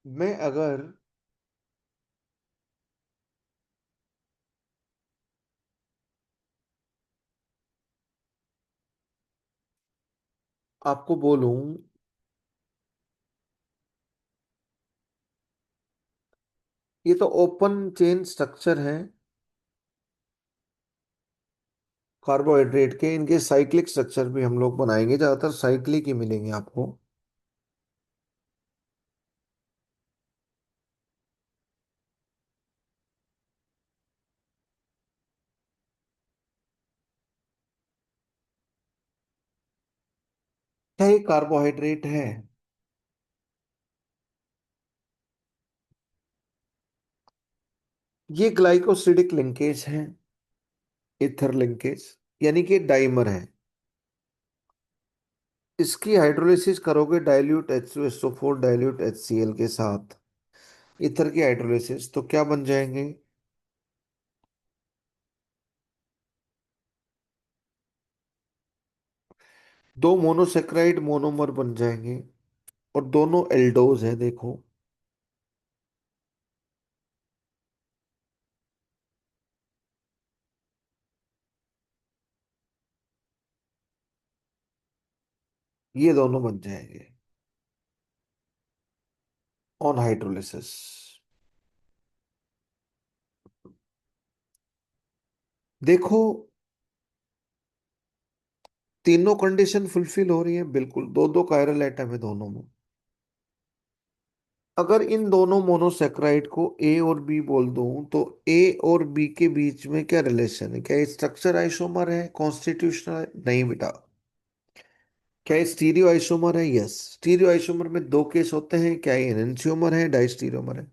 मैं अगर आपको बोलूं, ये तो ओपन चेन स्ट्रक्चर है कार्बोहाइड्रेट के। इनके साइक्लिक स्ट्रक्चर भी हम लोग बनाएंगे, ज्यादातर साइक्लिक ही मिलेंगे आपको। क्या ये कार्बोहाइड्रेट है? ये ग्लाइकोसिडिक लिंकेज है, इथर लिंकेज, यानी कि डाइमर है। इसकी हाइड्रोलिसिस करोगे डाइल्यूट H2SO4 डाइल्यूट HCl के साथ, इथर की हाइड्रोलिसिस, तो क्या बन जाएंगे? दो मोनोसेक्राइड मोनोमर बन जाएंगे, और दोनों एल्डोज है, देखो। ये दोनों बन जाएंगे ऑन हाइड्रोलिसिस। देखो, तीनों कंडीशन फुलफिल हो रही है, बिल्कुल। दो दो कायरल एटम है दोनों में। अगर इन दोनों मोनोसेक्राइड को ए और बी बोल दूं, तो ए और बी के बीच में क्या रिलेशन है? क्या ये स्ट्रक्चर आइसोमर है, कॉन्स्टिट्यूशनल है? नहीं बेटा। क्या ये स्टीरियो आइसोमर है? यस। स्टीरियो आइसोमर में दो केस होते हैं, क्या ये एनंटियोमर है, डाइस्टीरियोमर है?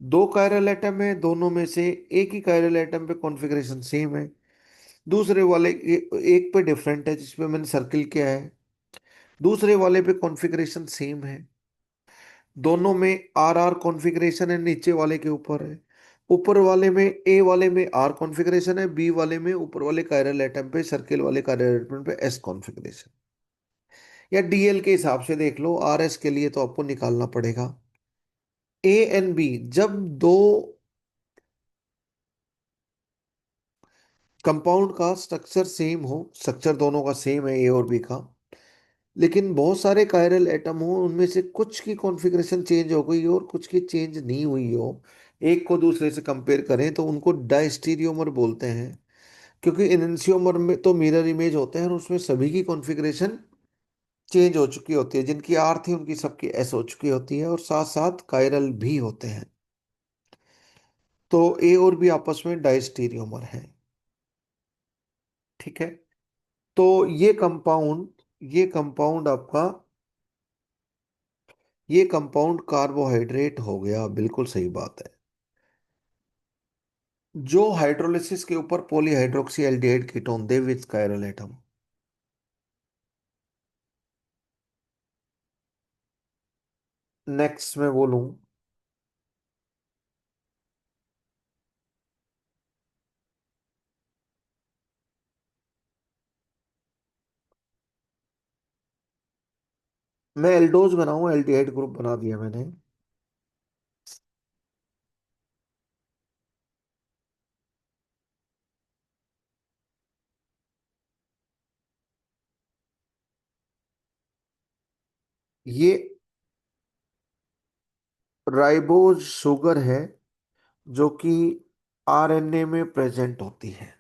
दो कायरल एटम है, दोनों में से एक ही कायरल एटम पे कॉन्फ़िगरेशन सेम है, दूसरे वाले एक पे डिफरेंट है जिसपे मैंने सर्किल किया है, दूसरे वाले पे कॉन्फ़िगरेशन सेम है। दोनों में आर आर कॉन्फ़िगरेशन है, नीचे वाले के ऊपर है। ऊपर वाले में, ए वाले में आर कॉन्फ़िगरेशन है, बी वाले में, ऊपर वाले कायरल एटम पे, सर्किल वाले कायरल एटम पे एस कॉन्फ़िगरेशन। या डीएल के हिसाब से देख लो, आर एस के लिए तो आपको निकालना पड़ेगा। ए एंड बी, जब दो कंपाउंड का स्ट्रक्चर सेम हो, स्ट्रक्चर दोनों का सेम है ए और बी का, लेकिन बहुत सारे कायरल एटम हो, उनमें से कुछ की कॉन्फ़िगरेशन चेंज हो गई हो और कुछ की चेंज नहीं हुई हो, एक को दूसरे से कंपेयर करें, तो उनको डायस्टीरियोमर बोलते हैं। क्योंकि इनन्सियोमर में तो मिरर इमेज होते हैं और उसमें सभी की कॉन्फ़िगरेशन चेंज हो चुकी होती है। जिनकी आर थी उनकी सबकी एस हो चुकी होती है, और साथ साथ कायरल भी होते हैं। तो ए और बी आपस में डायस्टीरियोमर है। ठीक है। तो ये कंपाउंड आपका, ये कंपाउंड कार्बोहाइड्रेट हो गया, बिल्कुल सही बात है। जो हाइड्रोलिसिस के ऊपर polyhydroxy aldehyde ketone they with chiral atom. Next मैं बोलूं, मैं एल्डोज बनाऊं, एल्डिहाइड ग्रुप बना दिया मैंने। ये राइबोज शुगर है, जो कि आरएनए में प्रेजेंट होती है।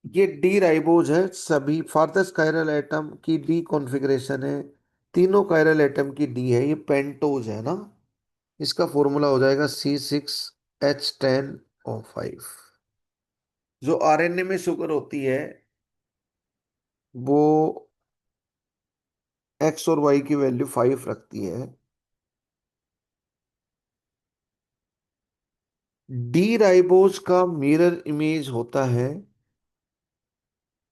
ये डी राइबोज है, सभी फार्देस्ट कायरल एटम की डी कॉन्फ़िगरेशन है। तीनों कायरल एटम की डी है। ये पेंटोज है ना। इसका फॉर्मूला हो जाएगा C6H10O5। जो आरएनए में शुगर होती है, वो एक्स और वाई की वैल्यू 5 रखती है। डी राइबोज का मिरर इमेज होता है,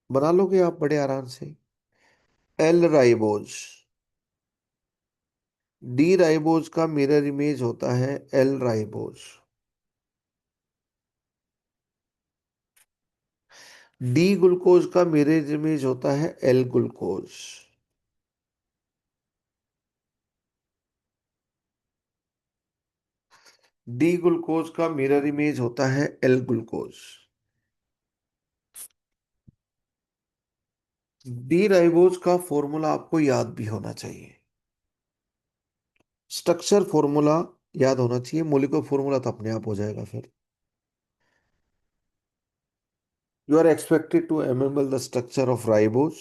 बना लोगे आप बड़े आराम से, एल राइबोज। डी राइबोज का मिरर इमेज होता है एल राइबोज। डी ग्लूकोज का मिरर इमेज होता है एल ग्लूकोज। डी ग्लूकोज का मिरर इमेज होता है एल ग्लूकोज। डी राइबोज का फॉर्मूला आपको याद भी होना चाहिए। स्ट्रक्चर फॉर्मूला याद होना चाहिए, मॉलिक्यूलर फॉर्मूला तो अपने आप हो जाएगा फिर। You are expected to enable the structure of ribose.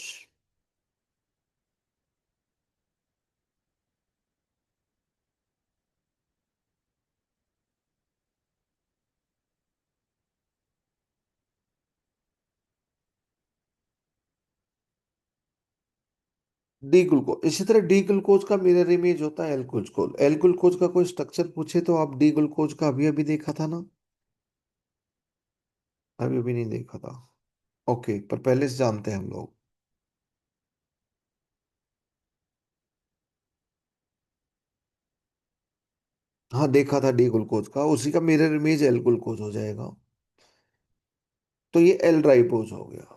D glucose, इसी तरह डी ग्लूकोज का मिरर इमेज होता है एल ग्लूकोज। एल ग्लूकोज का कोई स्ट्रक्चर पूछे तो आप डी ग्लूकोज का अभी अभी देखा था ना? अभी अभी नहीं देखा था। ओके, पर पहले से जानते हैं हम लोग। हाँ देखा था डी ग्लूकोज का, उसी का मिरर इमेज एल ग्लूकोज हो जाएगा। तो ये एल राइबोज हो गया।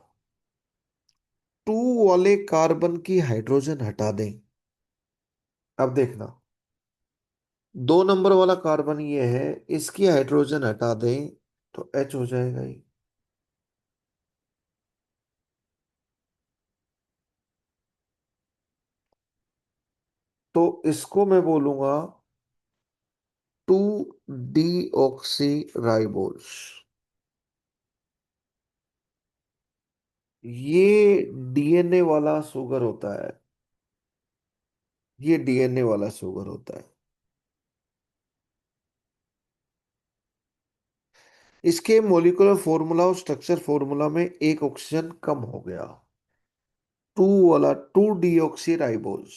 टू वाले कार्बन की हाइड्रोजन हटा दें। अब देखना, 2 नंबर वाला कार्बन ये है, इसकी हाइड्रोजन हटा दें तो एच हो जाएगा ये। तो इसको मैं बोलूंगा 2 डीऑक्सी राइबोज। ये डीएनए वाला शुगर होता है। ये डीएनए वाला शुगर होता है। इसके मॉलिक्यूलर फॉर्मूला और स्ट्रक्चर फॉर्मूला में एक ऑक्सीजन कम हो गया। टू वाला 2 डीऑक्सी राइबोज।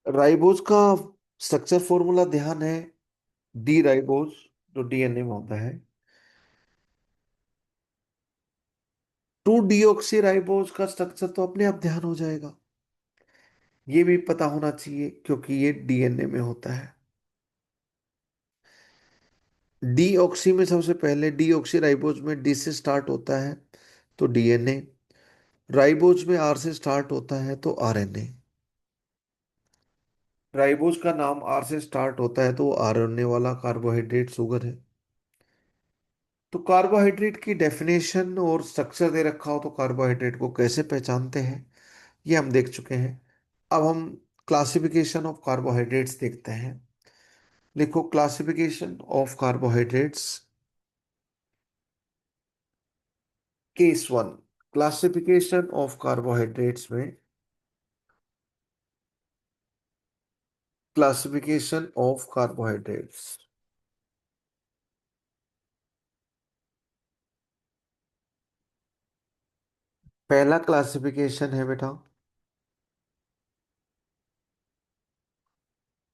राइबोज का स्ट्रक्चर फॉर्मूला ध्यान है, डी राइबोज, जो डीएनए में होता है। 2 डीऑक्सी राइबोज का स्ट्रक्चर तो अपने आप ध्यान हो जाएगा। ये भी पता होना चाहिए क्योंकि ये डीएनए में होता है। डीऑक्सी में सबसे पहले, डीऑक्सी राइबोज में डी से स्टार्ट होता है तो डीएनए, राइबोज में आर से स्टार्ट होता है तो आरएनए। राइबोज का नाम आर से स्टार्ट होता है तो वो आरएनए वाला कार्बोहाइड्रेट शुगर है। तो कार्बोहाइड्रेट की डेफिनेशन और स्ट्रक्चर दे रखा हो तो कार्बोहाइड्रेट को कैसे पहचानते हैं ये हम देख चुके हैं। अब हम क्लासिफिकेशन ऑफ कार्बोहाइड्रेट्स देखते हैं। लिखो classification of carbohydrates. Case 1, classification of carbohydrates में, क्लासिफिकेशन ऑफ कार्बोहाइड्रेट्स। पहला क्लासिफिकेशन है बेटा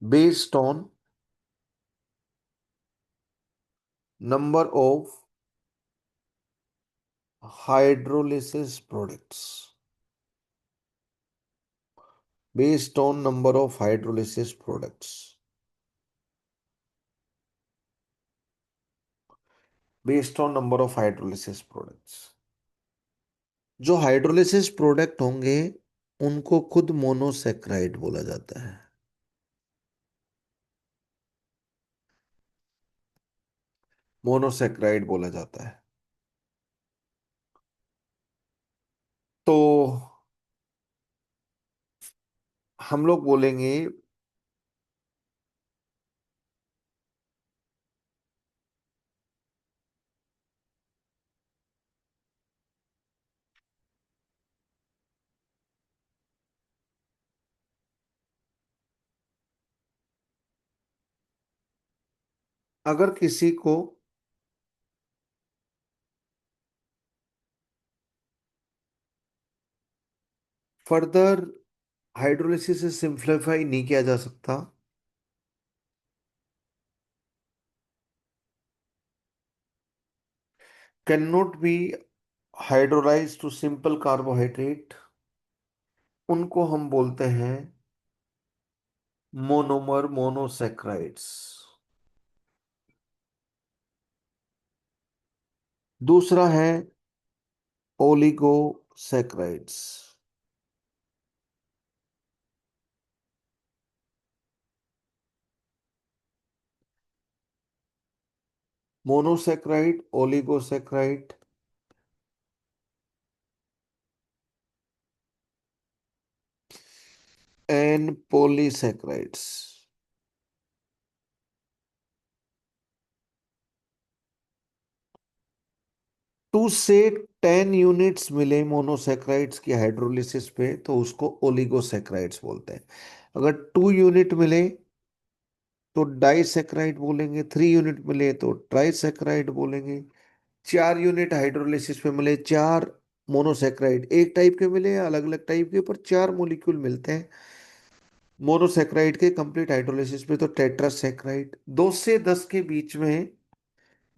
based on number of hydrolysis products. Based on number of hydrolysis products. Based on number of hydrolysis products. जो hydrolysis product होंगे उनको खुद monosaccharide बोला जाता है। मोनोसेक्राइड बोला जाता है। तो हम लोग बोलेंगे, अगर किसी को फर्दर हाइड्रोलिसिस से सिंप्लीफाई नहीं किया जा सकता, can not be hydrolyse to simple carbohydrate, उनको हम बोलते हैं मोनोमर मोनोसेक्राइड्स। दूसरा है oligosaccharides. Monosaccharide, oligosaccharide, and polysaccharides. 2 से 10 यूनिट्स मिले मोनोसेक्राइड्स की हाइड्रोलिसिस पे तो उसको ओलिगोसेक्राइड्स बोलते हैं। अगर 2 यूनिट मिले तो डाइसेक्राइड बोलेंगे, 3 यूनिट मिले तो ट्राइसेक्राइड बोलेंगे। 4 यूनिट हाइड्रोलिसिस पे मिले, 4 मोनोसेक्राइड एक टाइप के मिले या अलग अलग टाइप के, पर 4 मॉलिक्यूल मिलते हैं मोनोसेक्राइड के कंप्लीट हाइड्रोलिसिस पे तो टेट्रासेक्राइड। 2 से 10 के बीच में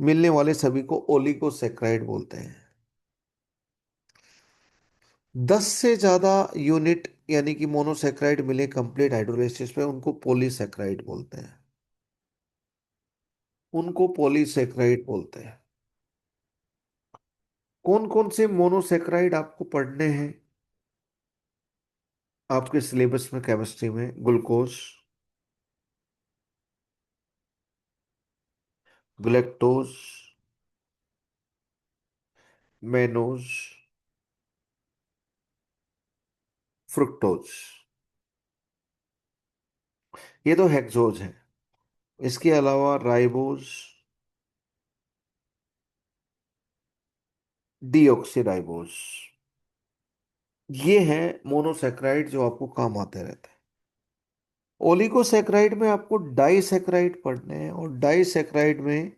मिलने वाले सभी को ओलिगोसेक्राइड बोलते हैं। 10 से ज्यादा यूनिट यानी कि मोनोसेक्राइड मिले कंप्लीट हाइड्रोलिसिस पे उनको पॉलीसेक्राइड बोलते हैं। उनको पॉलीसेक्राइड बोलते हैं। कौन कौन से मोनोसेक्राइड आपको पढ़ने हैं आपके सिलेबस में केमिस्ट्री में? Glucose, galactose, mannose, fructose. ये तो हेक्सोज है। इसके अलावा राइबोज, डीऑक्सीराइबोज, ये हैं मोनोसेक्राइड जो आपको काम आते रहते हैं। ओलिगोसेक्राइड में आपको डाइसेक्राइड पढ़ने हैं, और डाइसेक्राइड में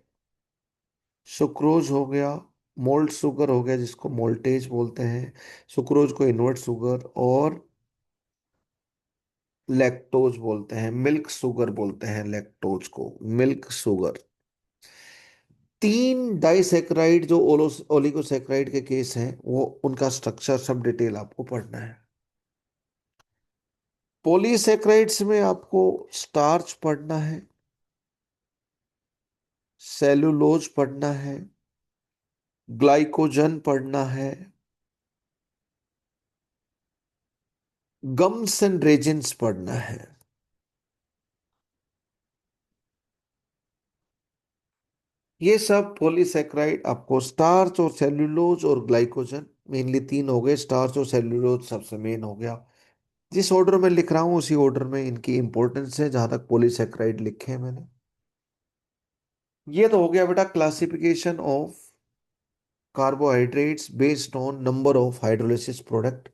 सुक्रोज हो गया, मोल्ट शुगर हो गया जिसको मोल्टेज बोलते हैं, सुक्रोज को इन्वर्ट शुगर, और लैक्टोज बोलते हैं, मिल्क शुगर बोलते हैं लैक्टोज को, मिल्क शुगर। 3 डाइसेक्राइड जो ओलिगोसेक्राइड के केस हैं वो उनका स्ट्रक्चर सब डिटेल आपको पढ़ना है। पॉलीसेक्राइड्स में आपको स्टार्च पढ़ना है, सेलुलोज पढ़ना है, ग्लाइकोजन पढ़ना है, गम्स एंड रेजिन्स पढ़ना है। ये सब पॉलीसेक्राइड आपको, स्टार्च और सेल्यूलोज और ग्लाइकोजन मेनली 3 हो गए, स्टार्च और सेल्यूलोज सबसे मेन हो गया। जिस ऑर्डर में लिख रहा हूँ उसी ऑर्डर में इनकी इंपॉर्टेंस है जहां तक पॉलीसेक्राइड लिखे हैं मैंने। ये तो हो गया बेटा classification of carbohydrates based on number of hydrolysis product.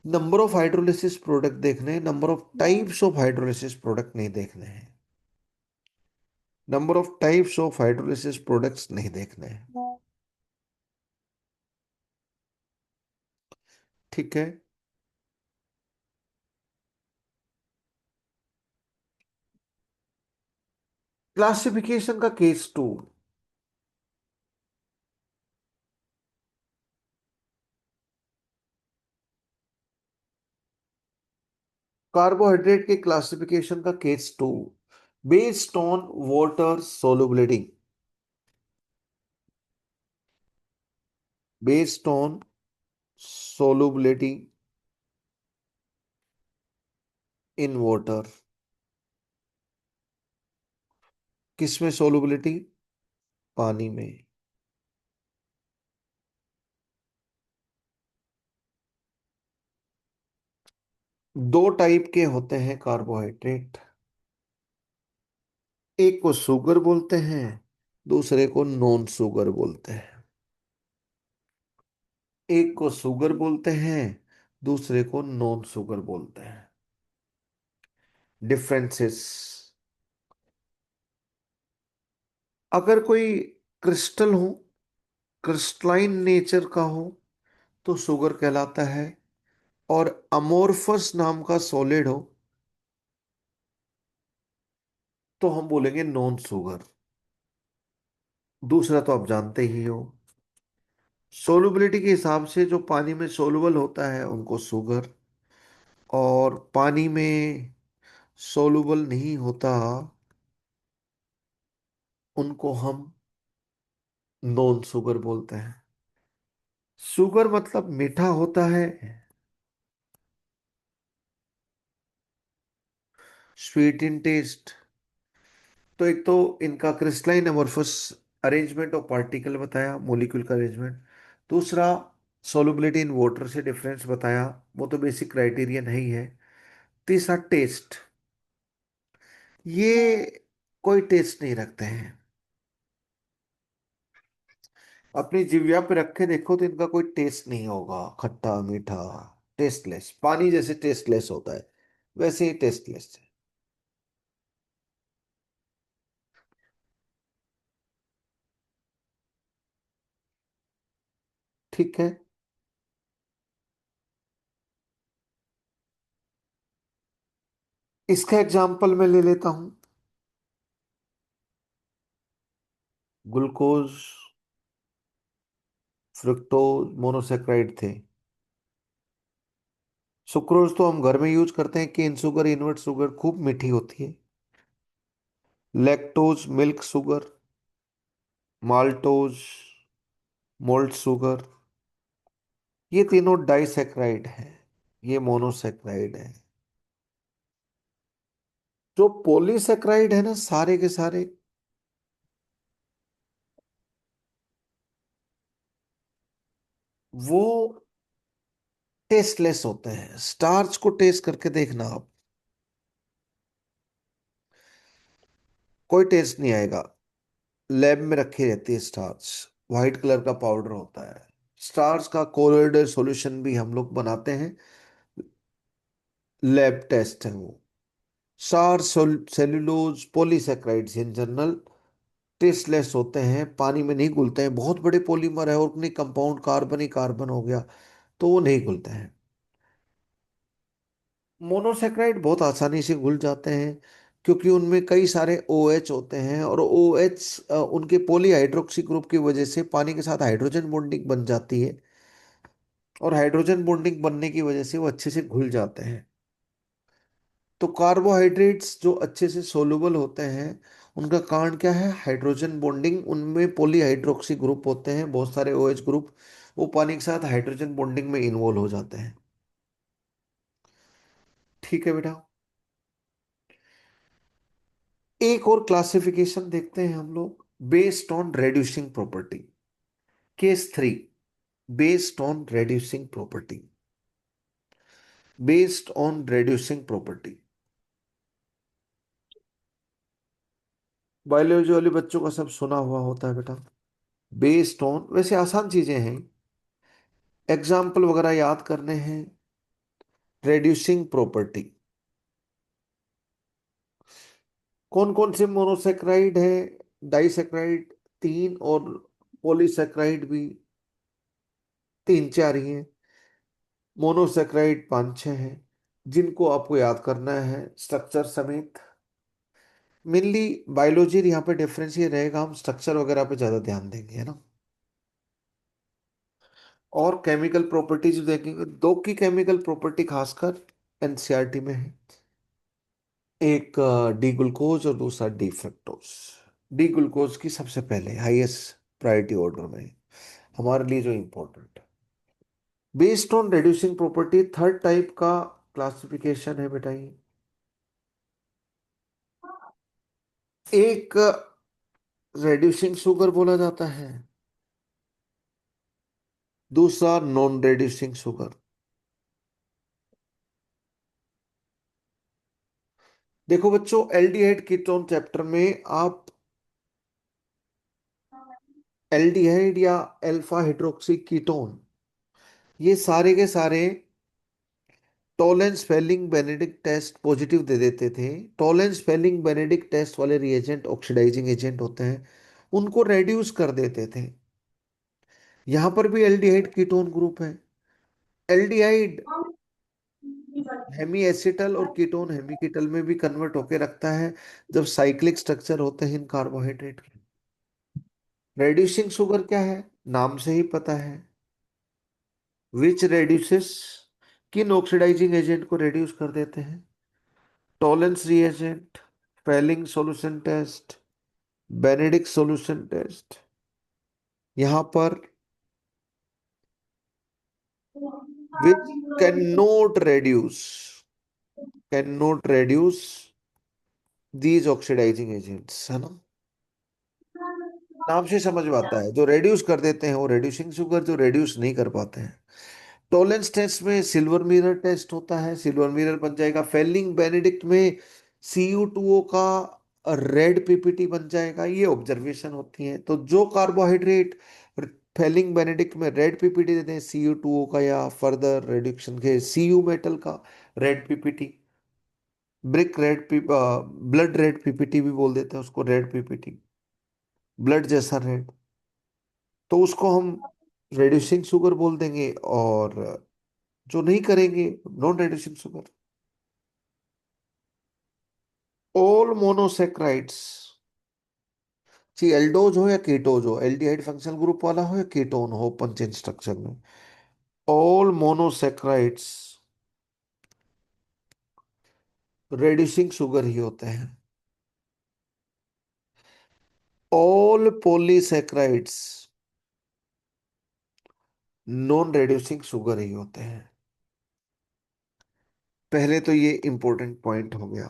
Number of hydrolysis product देखने हैं, number of types of hydrolysis product नहीं देखने हैं। Number of types of hydrolysis products नहीं देखने हैं। ठीक है। क्लासिफिकेशन का केस 2। कार्बोहाइड्रेट के क्लासिफिकेशन का case 2, based on water solubility, based on solubility in water. किसमें सोलुबिलिटी? पानी में। 2 टाइप के होते हैं कार्बोहाइड्रेट, एक को शुगर बोलते हैं, दूसरे को नॉन शुगर बोलते हैं। एक को शुगर बोलते हैं, दूसरे को नॉन शुगर बोलते हैं। डिफरेंसेस, अगर कोई क्रिस्टल हो, क्रिस्टलाइन नेचर का हो तो शुगर कहलाता है, और अमोर्फस नाम का सॉलिड हो तो हम बोलेंगे नॉन शुगर। दूसरा तो आप जानते ही हो, सोलुबिलिटी के हिसाब से जो पानी में सोलुबल होता है उनको शुगर, और पानी में सोलुबल नहीं होता उनको हम नॉन शुगर बोलते हैं। शुगर मतलब मीठा होता है, स्वीट इन टेस्ट। तो एक तो इनका crystalline amorphous arrangement of particle बताया, मोलिक्यूल का अरेंजमेंट। दूसरा, सोलुबिलिटी इन वाटर से डिफरेंस बताया, वो तो बेसिक क्राइटेरियन है ही है। तीसरा, टेस्ट, ये कोई टेस्ट नहीं रखते हैं। अपनी जिह्वा पे रख के देखो तो इनका कोई टेस्ट नहीं होगा, खट्टा मीठा, टेस्टलेस, पानी जैसे टेस्टलेस होता है वैसे ही टेस्टलेस है। ठीक है। इसका एग्जाम्पल मैं ले लेता हूं। ग्लूकोज, फ्रुक्टोज मोनोसेक्राइड थे। सुक्रोज तो हम घर में यूज करते हैं, केन शुगर, इनवर्ट शुगर, खूब मीठी होती है। Lactose milk sugar, maltose moult sugar, ये तीनों डाइसेक्राइड है, ये मोनोसेक्राइड है। जो पॉलीसेक्राइड है ना, सारे के सारे, वो टेस्टलेस होते हैं। स्टार्च को टेस्ट करके देखना आप, कोई टेस्ट नहीं आएगा। लैब में रखी रहती है स्टार्च, व्हाइट कलर का पाउडर होता है। स्टार्च का कोलोइडल सॉल्यूशन भी हम लोग बनाते हैं, लैब टेस्ट है वो। सार cellulose polysaccharides in general tasteless होते हैं, पानी में नहीं घुलते हैं। बहुत बड़े पॉलीमर है, ऑर्गेनिक कंपाउंड कार्बन ही कार्बन हो गया, तो वो नहीं घुलते हैं। मोनोसेक्राइड बहुत आसानी से घुल जाते हैं, क्योंकि उनमें कई सारे OH होते हैं, और OH उनके पॉलीहाइड्रोक्सी ग्रुप की वजह से पानी के साथ हाइड्रोजन बॉन्डिंग बन जाती है, और हाइड्रोजन बॉन्डिंग बनने की वजह से वो अच्छे से घुल जाते हैं। तो कार्बोहाइड्रेट्स जो अच्छे से सोलुबल होते हैं, उनका कारण क्या है? Hydrogen bonding. उनमें पॉलीहाइड्रोक्सी ग्रुप होते हैं, बहुत सारे OH ग्रुप, वो पानी के साथ हाइड्रोजन बॉन्डिंग में इन्वॉल्व हो जाते हैं। ठीक है बेटा। एक और क्लासिफिकेशन देखते हैं हम लोग, based on reducing property. Case 3, based on reducing property, based on reducing property. Biology वाले बच्चों का सब सुना हुआ होता है बेटा। बेस्ड ऑन, वैसे आसान चीजें हैं, एग्जाम्पल वगैरह याद करने हैं। रेड्यूसिंग प्रॉपर्टी, कौन कौन से मोनोसेक्राइड है? डाइसेक्राइड 3, और पॉलीसेक्राइड भी 3 4 ही हैं। मोनोसेक्राइड 5 6 हैं, जिनको आपको याद करना है स्ट्रक्चर समेत। मेनली बायोलॉजी यहाँ पे डिफरेंस ये रहेगा, हम स्ट्रक्चर वगैरह पे ज्यादा ध्यान देंगे, है ना। और केमिकल प्रॉपर्टीज देखेंगे, दो की केमिकल प्रॉपर्टी खासकर NCERT में है। एक डी ग्लूकोज, और दूसरा डी फ्रक्टोज। डी ग्लूकोज की सबसे पहले हाईएस्ट प्रायोरिटी ऑर्डर में हमारे लिए जो इम्पोर्टेंट है। Based on reducing property, third type का क्लासिफिकेशन है बेटा ये। एक रेड्यूसिंग शुगर बोला जाता है, दूसरा नॉन रेड्यूसिंग शुगर। देखो बच्चों, एल्डिहाइड कीटोन चैप्टर में आप एल्डिहाइड या अल्फा हाइड्रोक्सी कीटोन, ये सारे के सारे Tollens Fehling Benedict test positive दे देते थे। टॉलेंस फेलिंग बेनेडिक्ट टेस्ट वाले रिएजेंट ऑक्सीडाइजिंग एजेंट होते हैं, उनको रेड्यूस कर देते थे। यहां पर भी एल्डिहाइड कीटोन ग्रुप है। एल्डिहाइड हेमी एसिटल और कीटोन हेमी कीटल में भी कन्वर्ट होके रखता है, जब साइक्लिक स्ट्रक्चर होते हैं इन कार्बोहाइड्रेट के। रेड्यूसिंग शुगर क्या है? नाम से ही पता है, विच रेड्यूसेस, किन ऑक्सीडाइजिंग एजेंट को रेड्यूस कर देते हैं? Tollens reagent, Fehling solution test, Benedict solution test. यहां पर which can not reduce, can not reduce these oxidising agents, है ना। नाम से समझ में आता है, जो रेड्यूस कर देते हैं वो रेड्यूसिंग शुगर, जो रेड्यूस नहीं कर पाते हैं। टॉलेंस टेस्ट में सिल्वर मिरर टेस्ट होता है, सिल्वर मिरर बन जाएगा। फेलिंग बेनेडिक्ट में CU2O का रेड पीपीटी बन जाएगा। ये ऑब्जर्वेशन होती है। तो जो कार्बोहाइड्रेट फेलिंग बेनेडिक्ट में रेड पीपीटी देते हैं CU2O का, या फर्दर रिडक्शन के CU मेटल का red PPT, brick red blood red PPT भी बोल देते हैं उसको, रेड पीपीटी, ब्लड जैसा रेड, तो उसको हम रेड्यूसिंग शुगर बोल देंगे। और जो नहीं करेंगे, non reducing sugar. All monosaccharides, सी एल्डोज हो या कीटोज हो, एल्डिहाइड फंक्शनल ग्रुप वाला हो या कीटोन हो, ओपन चेन स्ट्रक्चर में, ऑल मोनोसेक्राइड्स रेड्यूसिंग शुगर ही होते हैं। All polysaccharides non reducing sugar ही होते हैं। पहले तो ये इंपॉर्टेंट पॉइंट हो गया।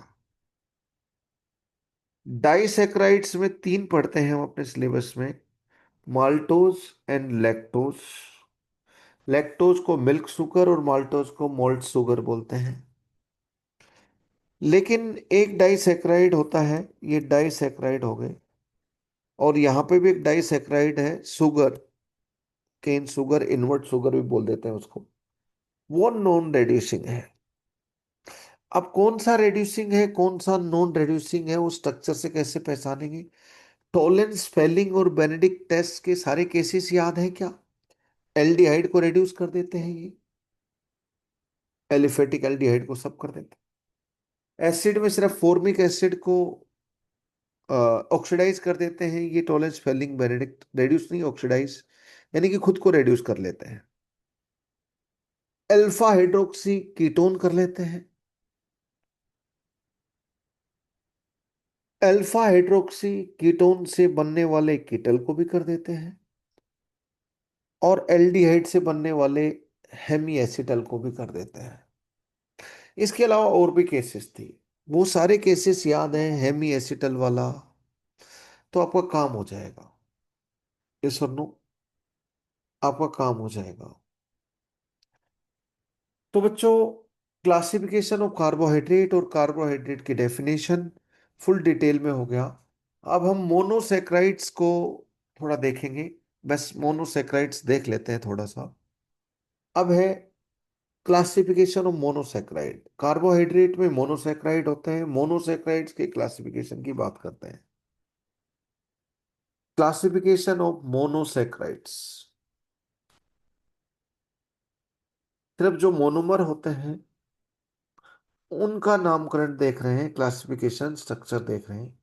डाइसेक्राइड्स में तीन पढ़ते हैं हम अपने सिलेबस में, माल्टोज एंड लैक्टोज। लैक्टोज को मिल्क शुगर और माल्टोज को मॉल्ट शुगर बोलते हैं। लेकिन एक डाइसेक्राइड होता है, ये डाइसेक्राइड हो गए, और यहाँ पे भी एक डाइसेक्राइड है, sugar, cane sugar, invert sugar भी बोल देते हैं उसको, वो नॉन रेड्यूसिंग है। अब कौन सा रेड्यूसिंग है कौन सा नॉन रेड्यूसिंग है, वो स्ट्रक्चर से कैसे पहचानेंगे? टोलेंस, फेलिंग और बेनेडिक्ट टेस्ट के सारे केसेस याद हैं क्या? एल्डिहाइड को रेड्यूस कर देते हैं ये, एलिफेटिक एल्डिहाइड को सब कर देते हैं। एसिड में सिर्फ फॉर्मिक एसिड को ऑक्सीडाइज कर देते हैं ये, टॉलेंस, फेलिंग, बेनेडिक्ट। रेड्यूस नहीं, ऑक्सीडाइज, यानी कि खुद को रेड्यूस कर लेते हैं। अल्फा हाइड्रोक्सी कीटोन कर लेते हैं, अल्फा हाइड्रोक्सी कीटोन से बनने वाले कीटल को भी कर देते हैं, और एल्डिहाइड से बनने वाले हेमी एसिटल को भी कर देते हैं। इसके अलावा और भी केसेस थी, वो सारे केसेस याद हैं हेमी एसिटल वाला, तो आपका काम हो जाएगा। ये सुनो, आपका काम हो जाएगा। तो बच्चों, क्लासिफिकेशन ऑफ कार्बोहाइड्रेट और कार्बोहाइड्रेट की डेफिनेशन फुल डिटेल में हो गया। अब हम मोनोसेक्राइड्स को थोड़ा देखेंगे, बस मोनोसेक्राइड्स देख लेते हैं थोड़ा सा। अब है क्लासिफिकेशन ऑफ मोनोसेक्राइड। कार्बोहाइड्रेट में मोनोसेक्राइड होते हैं, मोनोसेक्राइड्स के क्लासिफिकेशन की बात करते हैं। क्लासिफिकेशन ऑफ मोनोसेक्राइड्स, सिर्फ जो मोनोमर होते हैं उनका नामकरण देख रहे हैं, क्लासिफिकेशन स्ट्रक्चर देख रहे हैं।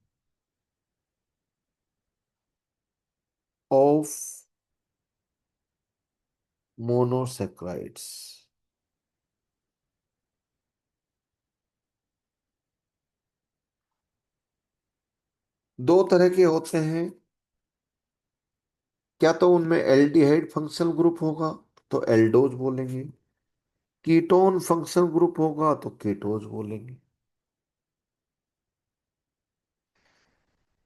ऑफ मोनोसेक्राइड्स, दो तरह के होते हैं। क्या तो उनमें एल्डिहाइड फंक्शनल ग्रुप होगा तो एल्डोज बोलेंगे, कीटोन फंक्शनल ग्रुप होगा तो कीटोज बोलेंगे।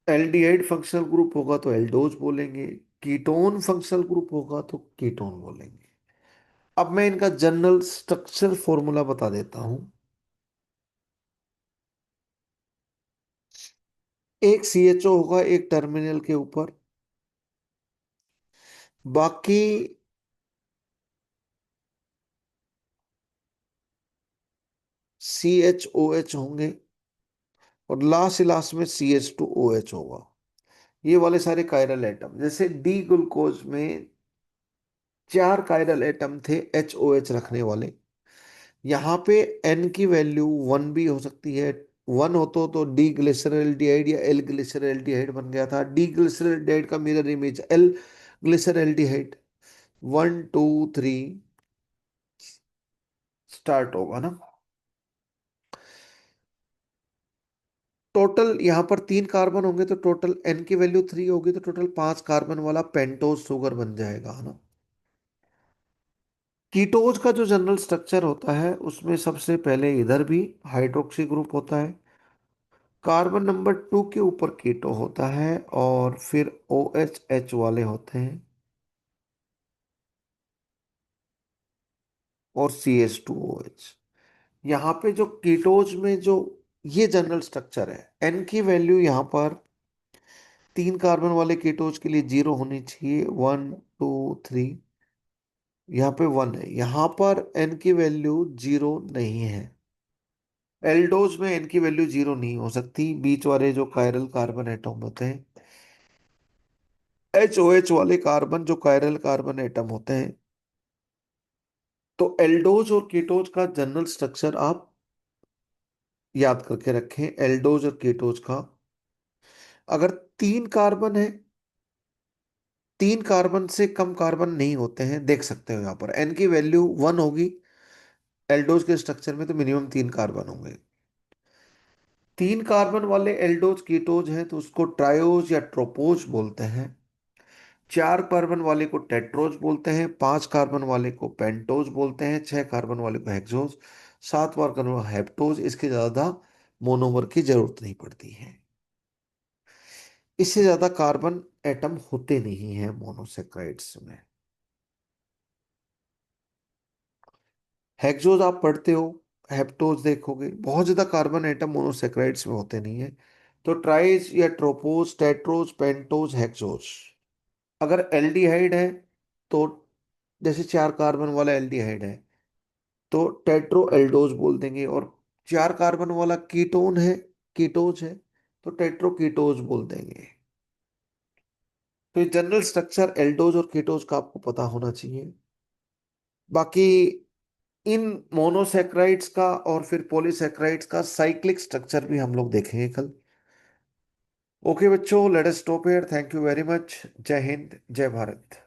एल्डिहाइड फंक्शनल ग्रुप होगा तो एल्डोज बोलेंगे, कीटोन फंक्शनल ग्रुप होगा तो कीटोन बोलेंगे। अब मैं इनका जनरल स्ट्रक्चर फॉर्मूला बता देता हूं। एक CHO होगा एक टर्मिनल के ऊपर, बाकी CHOH होंगे, और लास्ट लास्ट में CH2OH होगा। ये वाले सारे कायरल एटम, जैसे डी ग्लूकोज में चार कायरल एटम थे HOH रखने वाले, यहाँ पे N की वैल्यू 1 भी हो सकती है। 1 हो तो डी ग्लिसरल्डिहाइड या एल ग्लिसरल्डिहाइड बन गया था। डी ग्लिसरल्डिहाइड का mirror image L glyceraldehyde. 1 2 3 start होगा ना। टोटल यहाँ पर तीन कार्बन होंगे तो टोटल N की वैल्यू 3 होगी, तो टोटल 5 कार्बन वाला पेंटोज शुगर बन जाएगा, है ना। कीटोज का जो जनरल स्ट्रक्चर होता है उसमें सबसे पहले इधर भी हाइड्रोक्सी ग्रुप होता है, कार्बन नंबर 2 के ऊपर कीटो होता है और फिर ओ एच वाले होते हैं और CH2OH। यहाँ पे जो कीटोज में जो ये जनरल स्ट्रक्चर है, एन की वैल्यू यहाँ पर 3 कार्बन वाले कीटोज के लिए 0 होनी चाहिए, 1 2 3। यहाँ पे 1 है, यहाँ पर एन की वैल्यू 0 नहीं है। एल्डोज में एन की वैल्यू 0 नहीं हो सकती, बीच वाले जो कायरल कार्बन एटम होते हैं, HOH वाले कार्बन जो कायरल कार्बन एटम होते हैं। तो एल्डोज और कीटोज का जनरल स्ट्रक्चर आप याद करके रखें। एल्डोज और कीटोज का, अगर 3 कार्बन है, 3 कार्बन से कम कार्बन नहीं होते हैं, देख सकते हो यहाँ पर एन की वैल्यू 1 होगी। एल्डोज के स्ट्रक्चर में तो मिनिमम 3 कार्बन होंगे। 3 कार्बन वाले एल्डोज कीटोज हैं तो उसको ट्रायोज या ट्रोपोज बोलते हैं। 4 कार्बन वाले को टेट्रोज बोलते हैं, 5 कार्बन वाले को पेंटोज बोलते हैं, 6 कार्बन वाले को हेक्सोज, 7 कार्बन वाला हेप्टोज। इसके ज्यादा मोनोमर की जरूरत नहीं पड़ती है। इससे ज्यादा कार्बन एटम होते नहीं हैं मोनोसेक्राइड्स में। हेक्सोज आप पढ़ते हो, हेप्टोज देखोगे, बहुत ज्यादा कार्बन एटम मोनोसेक्राइड्स में होते नहीं है। तो ट्राइज या ट्रोपोज, टेट्रोज, पेंटोज, हेक्सोज। अगर एल्डिहाइड है तो, जैसे 4 कार्बन वाला एल्डिहाइड है तो टेट्रो एल्डोज बोल देंगे, और 4 कार्बन वाला कीटोन है, कीटोज है, तो टेट्रो कीटोज बोल देंगे। तो ये जनरल स्ट्रक्चर एल्डोज और कीटोज का आपको पता होना चाहिए। बाकी इन मोनोसेक्राइड्स का और फिर पॉलीसेक्राइड्स का साइक्लिक स्ट्रक्चर भी हम लोग देखेंगे कल। ओके बच्चों, let us stop here. Thank you very much. जय हिंद, जय भारत।